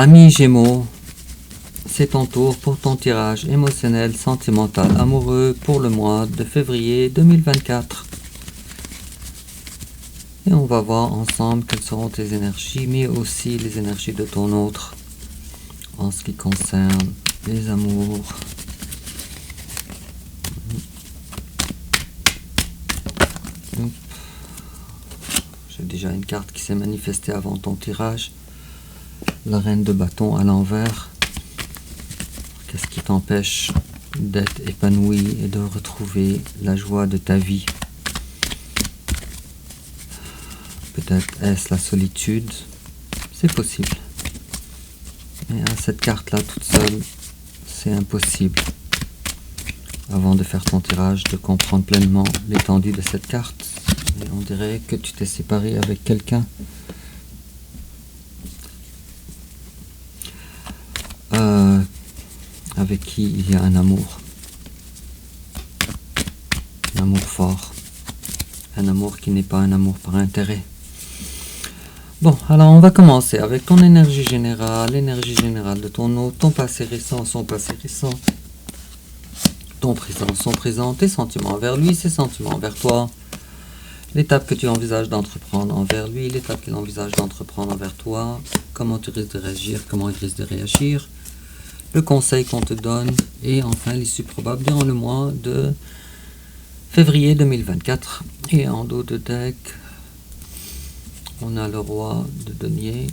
Ami Gémeaux, c'est ton tour pour ton tirage émotionnel, sentimental, amoureux pour le mois de février 2024. Et on va voir ensemble quelles seront tes énergies, mais aussi les énergies de ton autre en ce qui concerne les amours. J'ai déjà une carte qui s'est manifestée avant ton tirage. La reine de bâton à l'envers. Qu'est-ce qui t'empêche d'être épanoui et de retrouver la joie de ta vie? Peut-être est-ce la solitude? C'est possible. Mais à cette carte-là, toute seule, c'est impossible. Avant de faire ton tirage, de comprendre pleinement l'étendue de cette carte. Et on dirait que tu t'es séparé avec quelqu'un. Avec qui il y a un amour. Un amour fort. Un amour qui n'est pas un amour par intérêt. Bon, alors on va commencer avec ton énergie générale, l'énergie générale de ton autre, ton passé récent, son passé récent, ton présent, son présent, tes sentiments envers lui, ses sentiments envers toi, l'étape que tu envisages d'entreprendre envers lui, l'étape qu'il envisage d'entreprendre envers toi, comment tu risques de réagir, comment il risque de réagir, le conseil qu'on te donne, et enfin l'issue probable durant le mois de février 2024. Et en dos de deck, on a le roi de denier,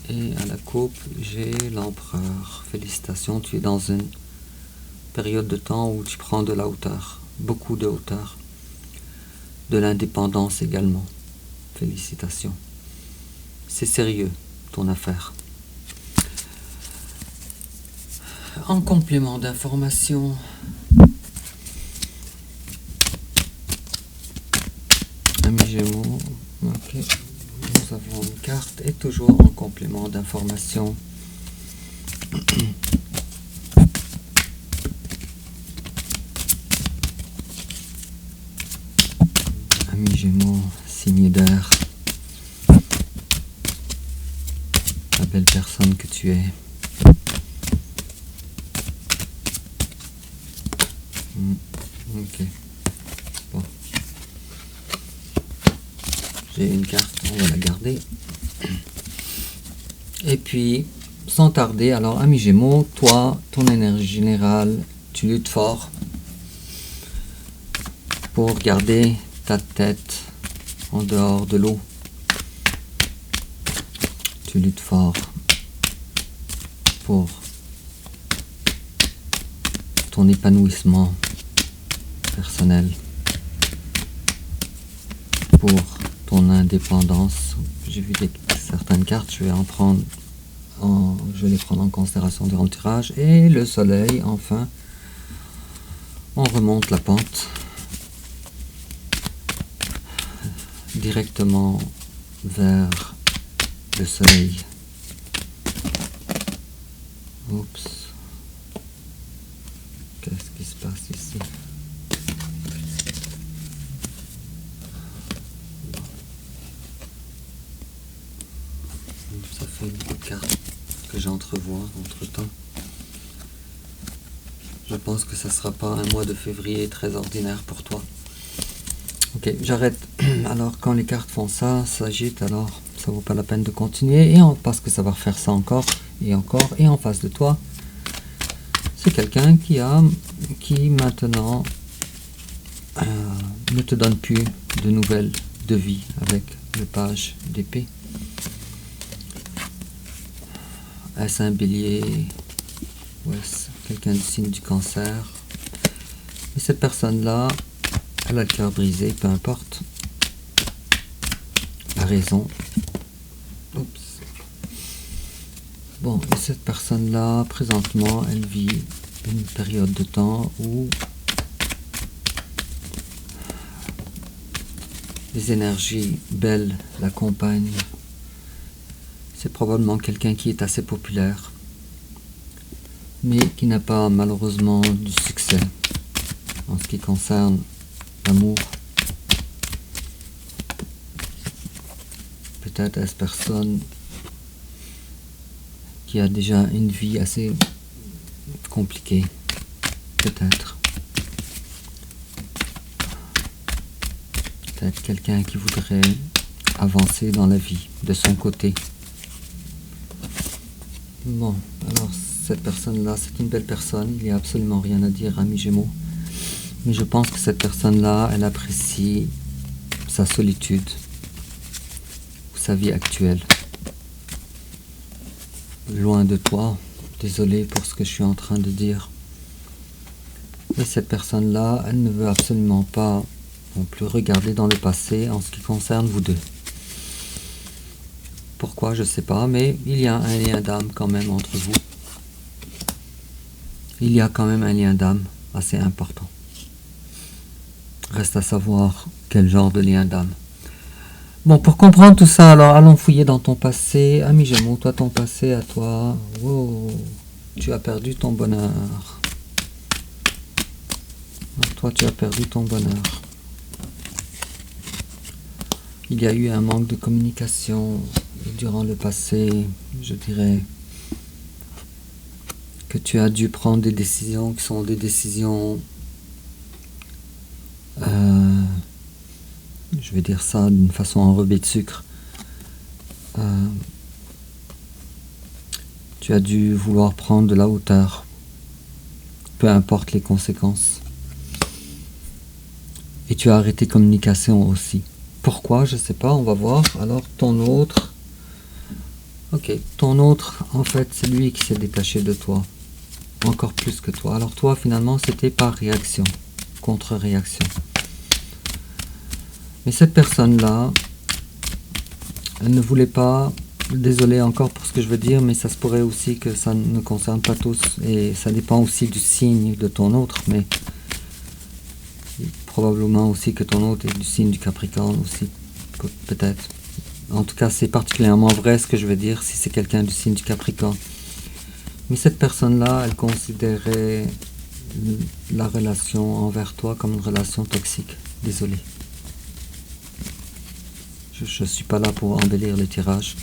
et à la coupe, j'ai l'empereur. Félicitations, tu es dans une période de temps où tu prends de la hauteur, beaucoup de hauteur, de l'indépendance également. Félicitations. C'est sérieux, ton affaire. En complément d'information, ami Gémeaux, ok, nous avons une carte et toujours en complément d'information. Ami Gémeaux, signe d'air, la belle personne que tu es. Ok. Bon. J'ai une carte, on va la garder. Et puis, sans tarder, alors, ami Gémeaux, toi, ton énergie générale, tu luttes fort pour garder ta tête en dehors de l'eau. Tu luttes fort pour ton épanouissement personnel, pour ton indépendance. J'ai vu certaines cartes, je vais les prendre en considération durant le tirage. Et le soleil, enfin, on remonte la pente directement vers le soleil. Oups. Qu'est-ce qui se passe ici? Ça fait beaucoup de cartes que j'entrevois entre-temps. Je pense que ça ne sera pas un mois de février très ordinaire pour toi. Ok, j'arrête. Alors, quand les cartes font ça, s'agitent, alors ça vaut pas la peine de continuer. Parce que ça va refaire ça encore et encore. Et en face de toi, c'est quelqu'un qui maintenant ne te donne plus de nouvelles de vie avec le page d'épée. Est-ce un bélier ou est-ce quelqu'un du signe du cancer? Et cette personne-là, elle a le cœur brisé, peu importe la raison. Oups. Bon, et cette personne-là, présentement, elle vit une période de temps où les énergies belles l'accompagnent. C'est probablement quelqu'un qui est assez populaire, mais qui n'a pas malheureusement du succès en ce qui concerne l'amour. Peut-être est-ce personne qui a déjà une vie assez compliquée, peut-être. Peut-être quelqu'un qui voudrait avancer dans la vie de son côté. Bon, alors cette personne-là, c'est une belle personne, il n'y a absolument rien à dire, ami Gémeaux. Mais je pense que cette personne-là, elle apprécie sa solitude ou sa vie actuelle. Loin de toi, désolé pour ce que je suis en train de dire. Mais cette personne-là, elle ne veut absolument pas non plus regarder dans le passé en ce qui concerne vous deux. Pourquoi, je ne sais pas, mais il y a un lien d'âme quand même entre vous. Il y a quand même un lien d'âme assez important. Reste à savoir quel genre de lien d'âme. Bon, pour comprendre tout ça, alors allons fouiller dans ton passé. Ami Gémeaux, toi, ton passé à toi. Wow, tu as perdu ton bonheur. Toi, tu as perdu ton bonheur. Il y a eu un manque de communication durant le passé, je dirais que tu as dû prendre des décisions qui sont des décisions, je vais dire ça d'une façon enrobée de sucre. Tu as dû vouloir prendre de la hauteur, peu importe les conséquences. Et tu as arrêté communication aussi. Pourquoi? Je sais pas, on va voir. Alors ton autre, ok, ton autre, en fait, c'est lui qui s'est détaché de toi, encore plus que toi. Alors toi, finalement, c'était par réaction, contre-réaction. Mais cette personne-là, elle ne voulait pas, désolé encore pour ce que je veux dire, mais ça se pourrait aussi que ça ne concerne pas tous, et ça dépend aussi du signe de ton autre, mais probablement aussi que ton autre est du signe du Capricorne aussi, peut-être. En tout cas, c'est particulièrement vrai ce que je veux dire si c'est quelqu'un du signe du Capricorne. Mais cette personne-là, elle considérait la relation envers toi comme une relation toxique. Désolé. Je ne suis pas là pour embellir le tirage.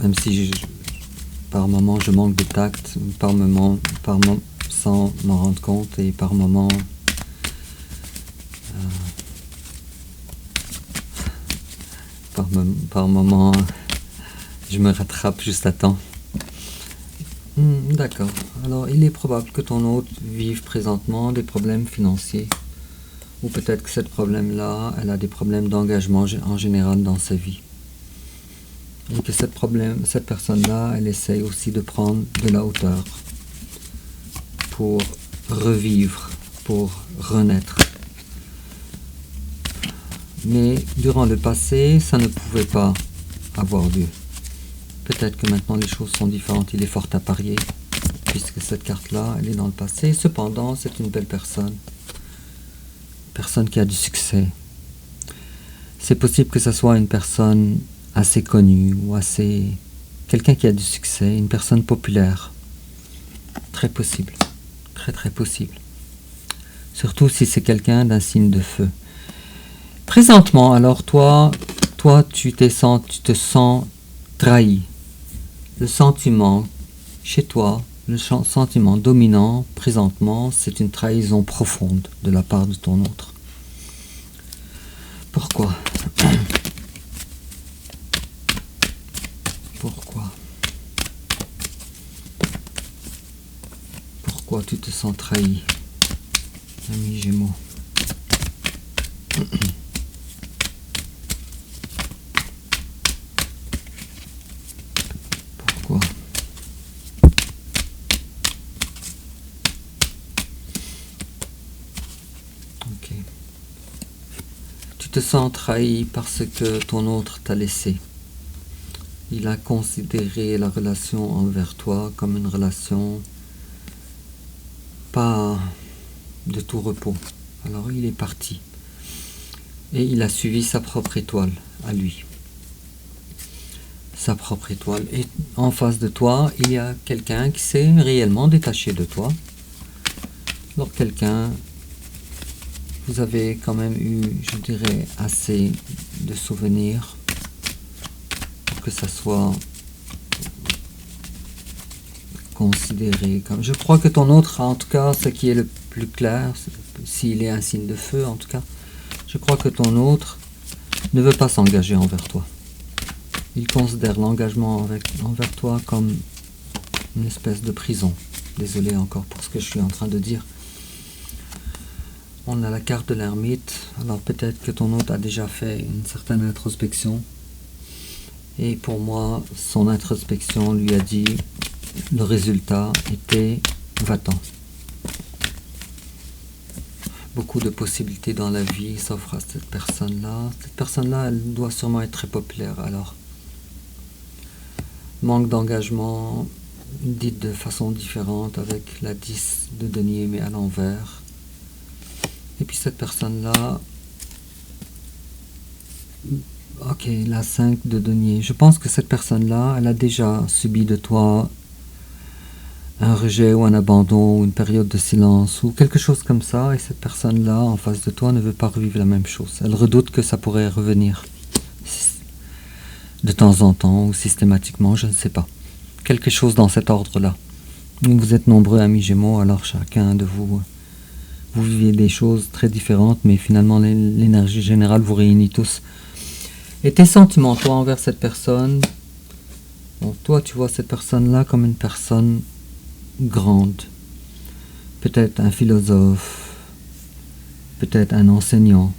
Même si par moment je manque de tact, sans m'en rendre compte, et par moment par moment je me rattrape juste à temps. D'accord. Alors il est probable que ton hôte vive présentement des problèmes financiers. Ou peut-être que cette problème-là, elle a des problèmes d'engagement en général dans sa vie. Et que cette personne-là, elle essaye aussi de prendre de la hauteur pour revivre, pour renaître. Mais durant le passé, ça ne pouvait pas avoir lieu. Peut-être que maintenant les choses sont différentes, il est fort à parier, puisque cette carte-là, elle est dans le passé. Cependant, c'est une belle personne. Personne qui a du succès. C'est possible que ce soit une personne assez connue ou quelqu'un qui a du succès, une personne populaire. Très possible. Très très possible. Surtout si c'est quelqu'un d'un signe de feu. Présentement, alors toi tu te sens trahi. Le sentiment chez toi, le sentiment dominant présentement, c'est une trahison profonde de la part de ton autre. Pourquoi? Pourquoi tu te sens trahi, ami Gémeaux? Pourquoi? Ok. Tu te sens trahi parce que ton autre t'a laissé. Il a considéré la relation envers toi comme une relation pas de tout repos. Alors il est parti. Et il a suivi sa propre étoile à lui. Sa propre étoile. Et en face de toi, il y a quelqu'un qui s'est réellement détaché de toi. Alors vous avez quand même eu, je dirais, assez de souvenirs que ça soit considéré comme... Je crois que ton autre, en tout cas, ce qui est le plus clair, s'il est un signe de feu, en tout cas, je crois que ton autre ne veut pas s'engager envers toi. Il considère l'engagement envers toi comme une espèce de prison. Désolé encore pour ce que je suis en train de dire. On a la carte de l'ermite, alors peut-être que ton hôte a déjà fait une certaine introspection. Et pour moi, son introspection lui a dit, le résultat était va-t'en. Beaucoup de possibilités dans la vie s'offrent à cette personne-là. Cette personne-là, elle doit sûrement être très populaire, alors. Manque d'engagement, dite de façon différente, avec la 10 de denier, mais à l'envers. Et puis cette personne-là, ok, la 5 de denier. Je pense que cette personne-là, elle a déjà subi de toi un rejet ou un abandon, ou une période de silence, ou quelque chose comme ça, et cette personne-là, en face de toi, ne veut pas revivre la même chose. Elle redoute que ça pourrait revenir. De temps en temps, ou systématiquement, je ne sais pas. Quelque chose dans cet ordre-là. Vous êtes nombreux amis Gémeaux, alors chacun de vous, vous vivez des choses très différentes, mais finalement l'énergie générale vous réunit tous. Et tes sentiments, toi, envers cette personne, bon, toi, tu vois cette personne-là comme une personne grande. Peut-être un philosophe, peut-être un enseignant,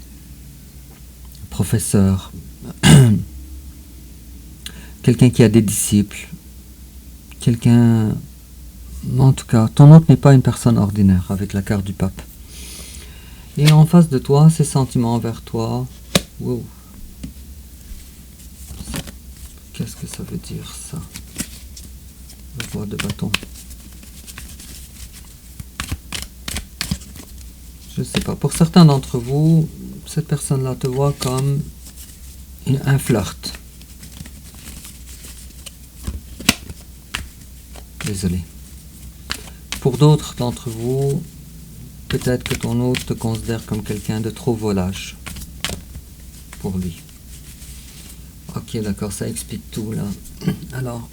professeur, quelqu'un qui a des disciples, quelqu'un... En tout cas, ton hôte n'est pas une personne ordinaire avec la carte du pape. Et en face de toi, ses sentiments envers toi, wow. Qu'est-ce que ça veut dire ça? Le roi de bâton. Je ne sais pas. Pour certains d'entre vous, cette personne-là te voit comme un flirt. Désolé. Pour d'autres d'entre vous, peut-être que ton hôte te considère comme quelqu'un de trop volage pour lui. Ok, d'accord, ça explique tout là. Alors,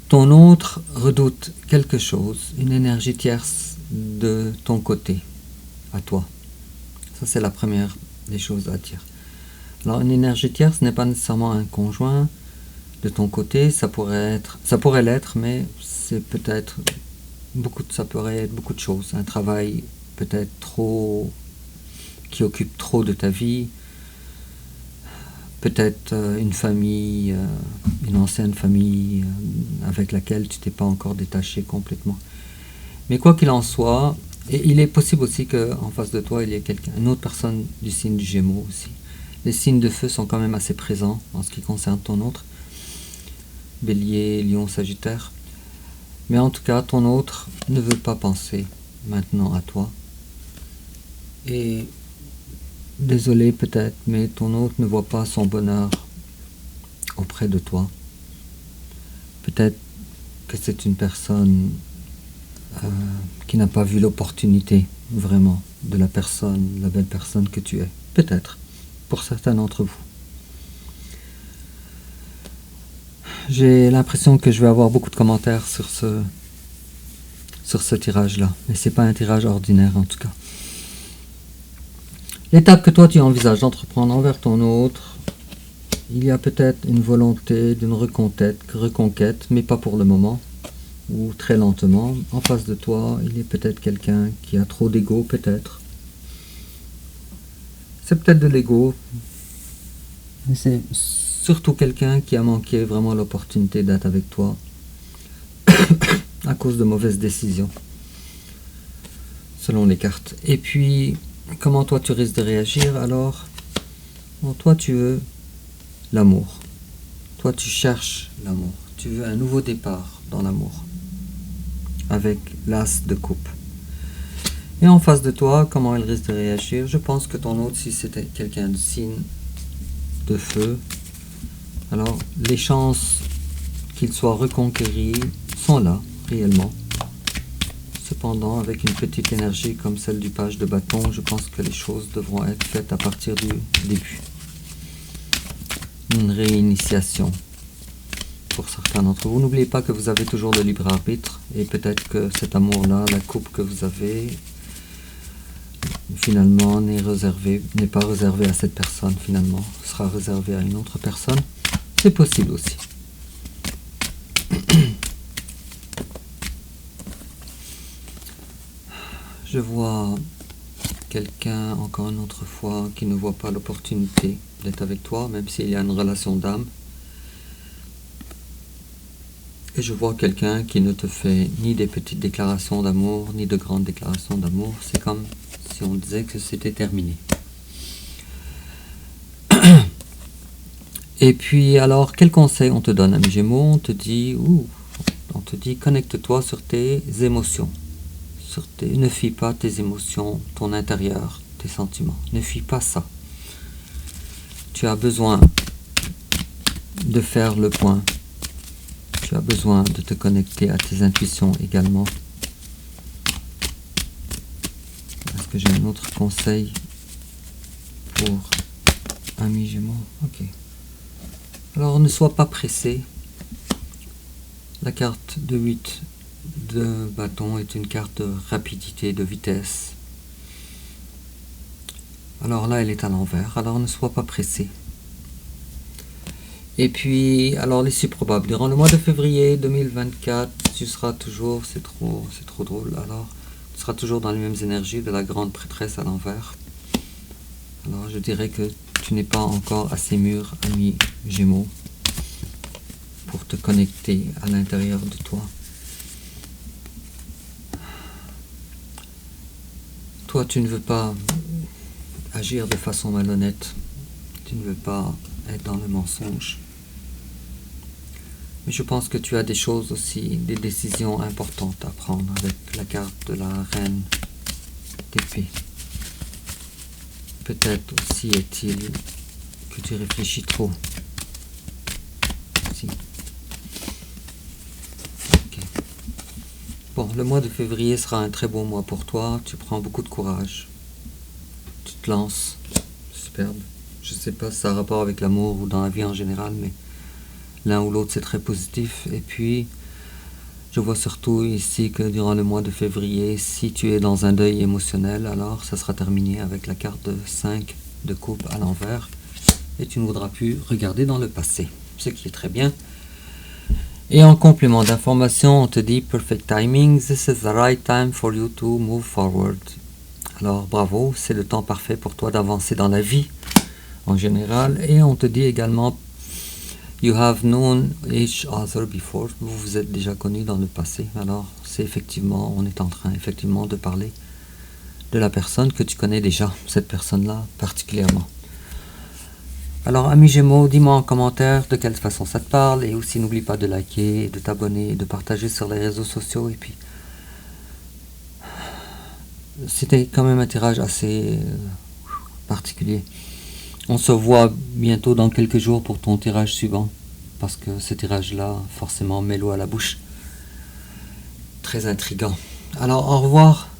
ton autre redoute quelque chose, une énergie tierce de ton côté, à toi. Ça, c'est la première des choses à dire. Alors, une énergie tierce n'est pas nécessairement un conjoint de ton côté, ça pourrait l'être, mais c'est peut-être ça pourrait être beaucoup de choses. Un travail peut-être trop, qui occupe trop de ta vie, peut-être une famille, une ancienne famille avec laquelle tu t'es pas encore détaché complètement. Mais quoi qu'il en soit, et il est possible aussi qu'en face de toi, il y ait une autre personne du signe du Gémeaux aussi. Les signes de feu sont quand même assez présents en ce qui concerne ton autre. Bélier, Lion, Sagittaire. Mais en tout cas, ton autre ne veut pas penser maintenant à toi. Et désolé peut-être, mais ton autre ne voit pas son bonheur auprès de toi. Peut-être que c'est une personne qui n'a pas vu l'opportunité vraiment de la belle personne que tu es. Peut-être, pour certains d'entre vous. J'ai l'impression que je vais avoir beaucoup de commentaires sur ce tirage-là. Mais c'est pas un tirage ordinaire en tout cas. L'étape que toi tu envisages d'entreprendre envers ton autre, il y a peut-être une volonté d'une reconquête, mais pas pour le moment, ou très lentement. En face de toi, il y a peut-être quelqu'un qui a trop d'ego, peut-être. C'est peut-être de l'ego, mais c'est surtout quelqu'un qui a manqué vraiment l'opportunité d'être avec toi à cause de mauvaises décisions, selon les cartes. Et puis, comment toi tu risques de réagir alors? Bon, toi tu veux l'amour. Toi tu cherches l'amour. Tu veux un nouveau départ dans l'amour. Avec l'as de coupe. Et en face de toi, comment il risque de réagir? Je pense que ton autre, si c'était quelqu'un de signe de feu, alors les chances qu'il soit reconquéri sont là, réellement. Cependant, avec une petite énergie comme celle du page de bâton, je pense que les choses devront être faites à partir du début. une réinitiation pour certains d'entre vous. N'oubliez pas que vous avez toujours le libre arbitre et peut-être que cet amour-là, la coupe que vous avez, finalement n'est pas réservé à cette personne, finalement sera réservé à une autre personne. C'est possible aussi. Je vois quelqu'un, encore une autre fois, qui ne voit pas l'opportunité d'être avec toi, même s'il y a une relation d'âme. Et je vois quelqu'un qui ne te fait ni des petites déclarations d'amour, ni de grandes déclarations d'amour. C'est comme si on disait que c'était terminé. Et puis, alors, quel conseil on te donne, ami Gémeaux? On te dit, connecte-toi sur tes émotions. Ne fuis pas tes émotions, ton intérieur, tes sentiments. Ne fuis pas ça. Tu as besoin de faire le point. Tu as besoin de te connecter à tes intuitions également. Est-ce que j'ai un autre conseil pour ami Gémeaux? Ok. Alors ne sois pas pressé. La carte de 8 de bâton est une carte de rapidité, de vitesse. Alors là, elle est à l'envers. Alors ne sois pas pressé. Et puis, alors les supprobables. Durant le mois de février 2024, tu seras toujours, c'est trop drôle, alors tu seras toujours dans les mêmes énergies de la grande prêtresse à l'envers. Alors je dirais que tu n'es pas encore assez mûr, ami Gémeaux, pour te connecter à l'intérieur de toi. Toi, tu ne veux pas agir de façon malhonnête. Tu ne veux pas être dans le mensonge. Mais je pense que tu as des choses aussi, des décisions importantes à prendre avec la carte de la reine d'épée. Peut-être aussi est-il que tu réfléchis trop. Si. Okay. Bon, le mois de février sera un très beau mois pour toi. Tu prends beaucoup de courage. Tu te lances. Superbe. Je ne sais pas si ça a rapport avec l'amour ou dans la vie en général, mais l'un ou l'autre c'est très positif. Et puis, je vois surtout ici que durant le mois de février, si tu es dans un deuil émotionnel, alors ça sera terminé avec la carte de 5 de coupe à l'envers. Et tu ne voudras plus regarder dans le passé, ce qui est très bien. Et en complément d'information, on te dit perfect timing, this is the right time for you to move forward. Alors bravo, c'est le temps parfait pour toi d'avancer dans la vie en général. Et on te dit également you have known each other before. Vous vous êtes déjà connus dans le passé. Alors c'est effectivement, on est en train effectivement de parler de la personne que tu connais déjà, cette personne-là particulièrement. Alors, ami Gémeaux, dis-moi en commentaire de quelle façon ça te parle. Et aussi, n'oublie pas de liker, de t'abonner, de partager sur les réseaux sociaux. Et puis, c'était quand même un tirage assez particulier. On se voit bientôt dans quelques jours pour ton tirage suivant. Parce que ce tirage-là, forcément, met l'eau à la bouche. Très intriguant. Alors, au revoir.